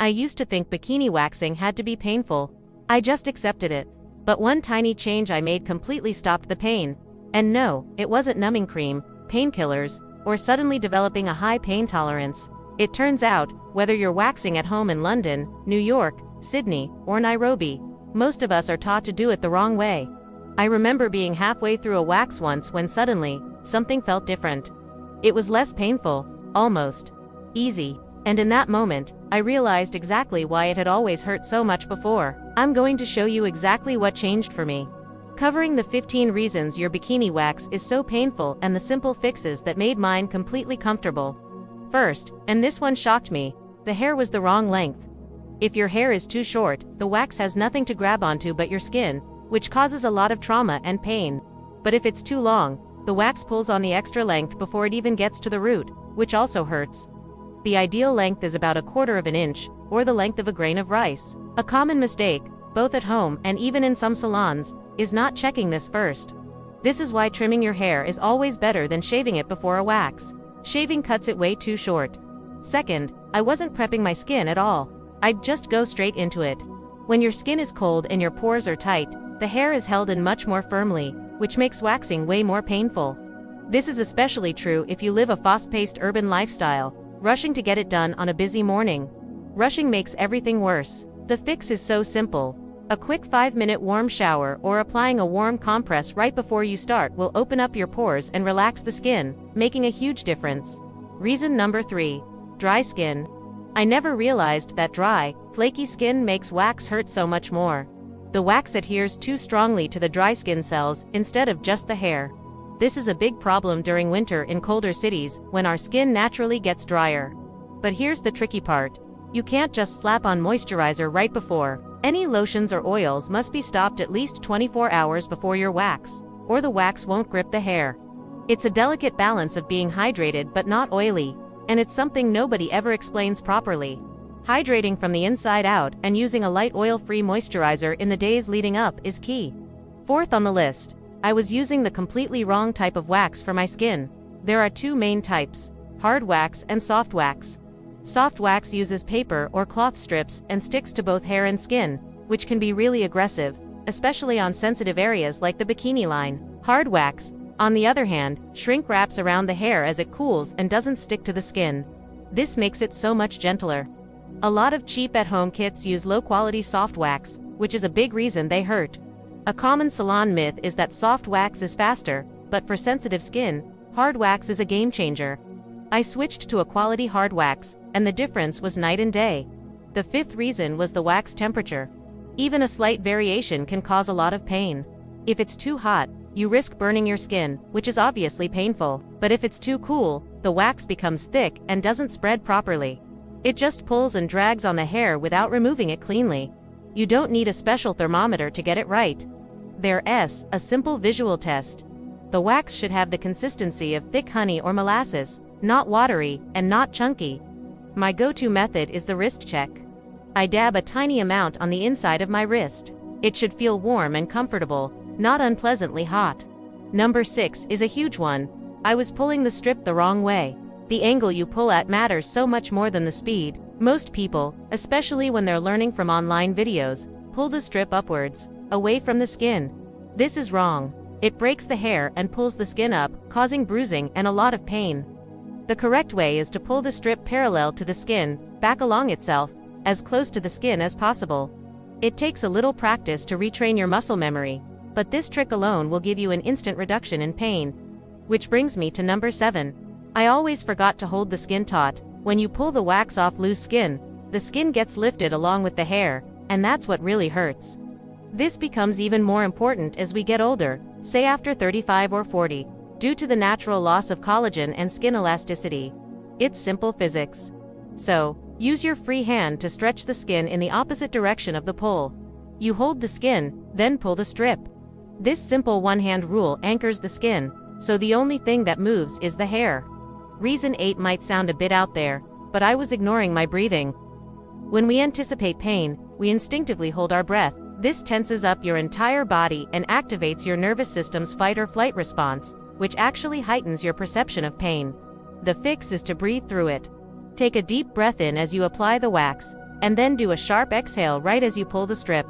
I used to think bikini waxing had to be painful. I just accepted it. But one tiny change I made completely stopped the pain. And no, it wasn't numbing cream, painkillers, or suddenly developing a high pain tolerance. It turns out, whether you're waxing at home in London, New York, Sydney, or Nairobi, most of us are taught to do it the wrong way. I remember being halfway through a wax once when suddenly, something felt different. It was less painful, almost easy, and in that moment, I realized exactly why it had always hurt so much before. I'm going to show you exactly what changed for me. Covering the 15 reasons your bikini wax is so painful and the simple fixes that made mine completely comfortable. First, and this one shocked me, the hair was the wrong length. If your hair is too short, the wax has nothing to grab onto but your skin, which causes a lot of trauma and pain. But if it's too long, the wax pulls on the extra length before it even gets to the root, which also hurts. The ideal length is about 1/4 of an inch, or the length of a grain of rice. A common mistake, both at home and even in some salons, is not checking this first. This is why trimming your hair is always better than shaving it before a wax. Shaving cuts it way too short. Second, I wasn't prepping my skin at all. I'd just go straight into it. When your skin is cold and your pores are tight, the hair is held in much more firmly, which makes waxing way more painful. This is especially true if you live a fast-paced urban lifestyle, rushing to get it done on a busy morning. Rushing makes everything worse. The fix is so simple. A quick 5-minute warm shower or applying a warm compress right before you start will open up your pores and relax the skin, making a huge difference. Reason number 3. Dry skin. I never realized that dry, flaky skin makes wax hurt so much more. The wax adheres too strongly to the dry skin cells instead of just the hair. This is a big problem during winter in colder cities, when our skin naturally gets drier. But here's the tricky part. You can't just slap on moisturizer right before. Any lotions or oils must be stopped at least 24 hours before your wax, or the wax won't grip the hair. It's a delicate balance of being hydrated but not oily, and it's something nobody ever explains properly. Hydrating from the inside out and using a light oil-free moisturizer in the days leading up is key. Fourth on the list, I was using the completely wrong type of wax for my skin. There are 2 main types, hard wax and soft wax. Soft wax uses paper or cloth strips and sticks to both hair and skin, which can be really aggressive, especially on sensitive areas like the bikini line. Hard wax, on the other hand, shrink wraps around the hair as it cools and doesn't stick to the skin. This makes it so much gentler. A lot of cheap at-home kits use low-quality soft wax, which is a big reason they hurt. A common salon myth is that soft wax is faster, but for sensitive skin, hard wax is a game changer. I switched to a quality hard wax, and the difference was night and day. The 5th reason was the wax temperature. Even a slight variation can cause a lot of pain. If it's too hot, you risk burning your skin, which is obviously painful. But if it's too cool, the wax becomes thick and doesn't spread properly. It just pulls and drags on the hair without removing it cleanly. You don't need a special thermometer to get it right. There's a simple visual test. The wax should have the consistency of thick honey or molasses, not watery, and not chunky. My go-to method is the wrist check. I dab a tiny amount on the inside of my wrist. It should feel warm and comfortable, not unpleasantly hot. Number 6 is a huge one. I was pulling the strip the wrong way. The angle you pull at matters so much more than the speed. Most people, especially when they're learning from online videos, pull the strip upwards, away from the skin. This is wrong. It breaks the hair and pulls the skin up, causing bruising and a lot of pain. The correct way is to pull the strip parallel to the skin, back along itself, as close to the skin as possible. It takes a little practice to retrain your muscle memory, but this trick alone will give you an instant reduction in pain. Which brings me to number 7. I always forgot to hold the skin taut. When you pull the wax off loose skin, the skin gets lifted along with the hair, and that's what really hurts. This becomes even more important as we get older, say after 35 or 40, due to the natural loss of collagen and skin elasticity. It's simple physics. So, use your free hand to stretch the skin in the opposite direction of the pull. You hold the skin, then pull the strip. This simple one-hand rule anchors the skin, so the only thing that moves is the hair. Reason 8 might sound a bit out there, but I was ignoring my breathing. When we anticipate pain, we instinctively hold our breath. This tenses up your entire body and activates your nervous system's fight or flight response, which actually heightens your perception of pain. The fix is to breathe through it. Take a deep breath in as you apply the wax, and then do a sharp exhale right as you pull the strip.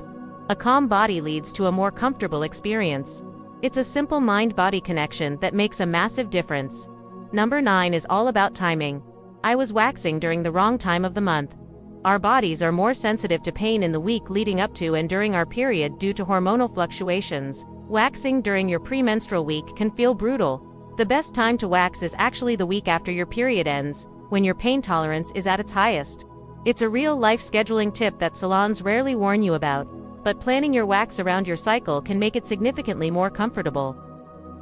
A calm body leads to a more comfortable experience. It's a simple mind-body connection that makes a massive difference. Number 9 is all about timing. I was waxing during the wrong time of the month. Our bodies are more sensitive to pain in the week leading up to and during our period due to hormonal fluctuations. Waxing during your premenstrual week can feel brutal. The best time to wax is actually the week after your period ends, when your pain tolerance is at its highest. It's a real-life scheduling tip that salons rarely warn you about, but planning your wax around your cycle can make it significantly more comfortable.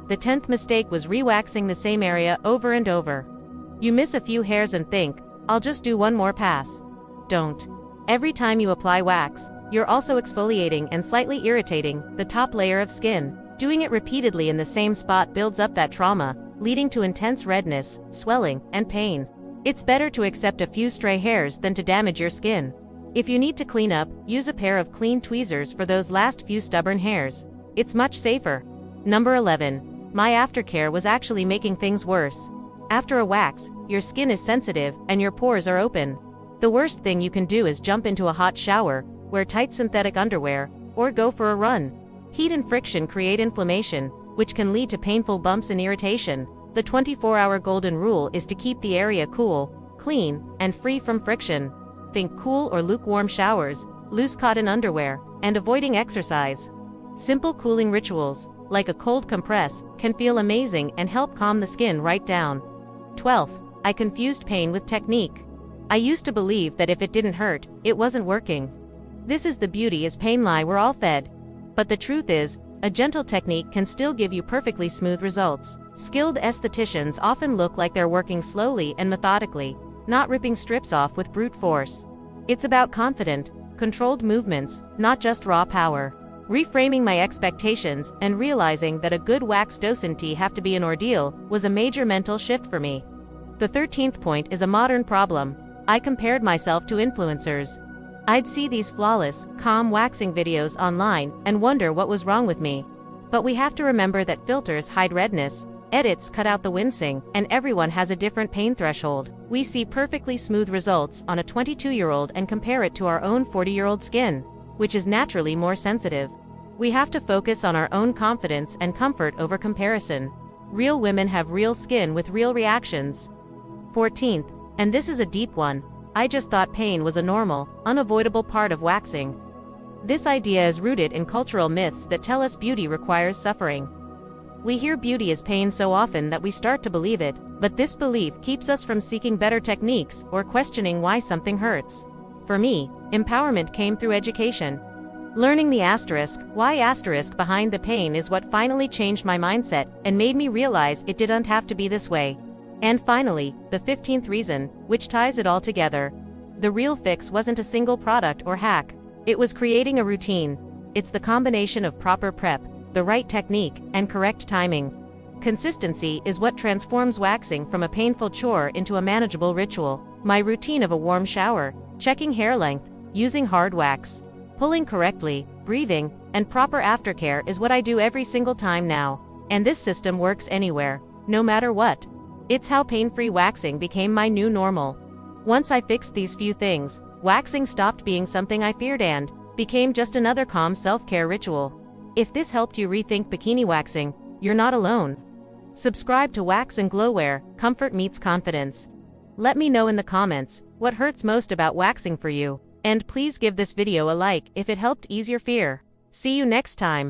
The 10th mistake was re-waxing the same area over and over. You miss a few hairs and think, "I'll just do one more pass." Don't. Every time you apply wax, you're also exfoliating and slightly irritating the top layer of skin. Doing it repeatedly in the same spot builds up that trauma, leading to intense redness, swelling, and pain. It's better to accept a few stray hairs than to damage your skin. If you need to clean up, use a pair of clean tweezers for those last few stubborn hairs. It's much safer. Number 11. My aftercare was actually making things worse. After a wax, your skin is sensitive and your pores are open. The worst thing you can do is jump into a hot shower, wear tight synthetic underwear, or go for a run. Heat and friction create inflammation, which can lead to painful bumps and irritation. The 24-hour golden rule is to keep the area cool, clean, and free from friction. Think cool or lukewarm showers, loose cotton underwear, and avoiding exercise. Simple cooling rituals, like a cold compress, can feel amazing and help calm the skin right down. 12th, I confused pain with technique. I used to believe that if it didn't hurt, it wasn't working. This is the beauty is pain lie we're all fed. But the truth is, a gentle technique can still give you perfectly smooth results. Skilled estheticians often look like they're working slowly and methodically, not ripping strips off with brute force. It's about confident, controlled movements, not just raw power. Reframing my expectations and realizing that a good wax doesn't have to be an ordeal was a major mental shift for me. The 13th point is a modern problem. I compared myself to influencers. I'd see these flawless, calm waxing videos online and wonder what was wrong with me. But we have to remember that filters hide redness, edits cut out the wincing, and everyone has a different pain threshold. We see perfectly smooth results on a 22-year-old and compare it to our own 40-year-old skin, which is naturally more sensitive. We have to focus on our own confidence and comfort over comparison. Real women have real skin with real reactions. 14th, and this is a deep one, I just thought pain was a normal, unavoidable part of waxing. This idea is rooted in cultural myths that tell us beauty requires suffering. We hear beauty is pain so often that we start to believe it, but this belief keeps us from seeking better techniques or questioning why something hurts. For me, empowerment came through education. Learning the why behind the pain is what finally changed my mindset and made me realize it didn't have to be this way. And finally, the 15th reason, which ties it all together. The real fix wasn't a single product or hack. It was creating a routine. It's the combination of proper prep, the right technique, and correct timing. Consistency is what transforms waxing from a painful chore into a manageable ritual. My routine of a warm shower, checking hair length, using hard wax, pulling correctly, breathing, and proper aftercare is what I do every single time now. And this system works anywhere, no matter what. It's how pain-free waxing became my new normal. Once I fixed these few things, waxing stopped being something I feared and became just another calm self-care ritual. If this helped you rethink bikini waxing, you're not alone. Subscribe to Wax and Glowwear, comfort meets confidence. Let me know in the comments what hurts most about waxing for you, and please give this video a like if it helped ease your fear. See you next time.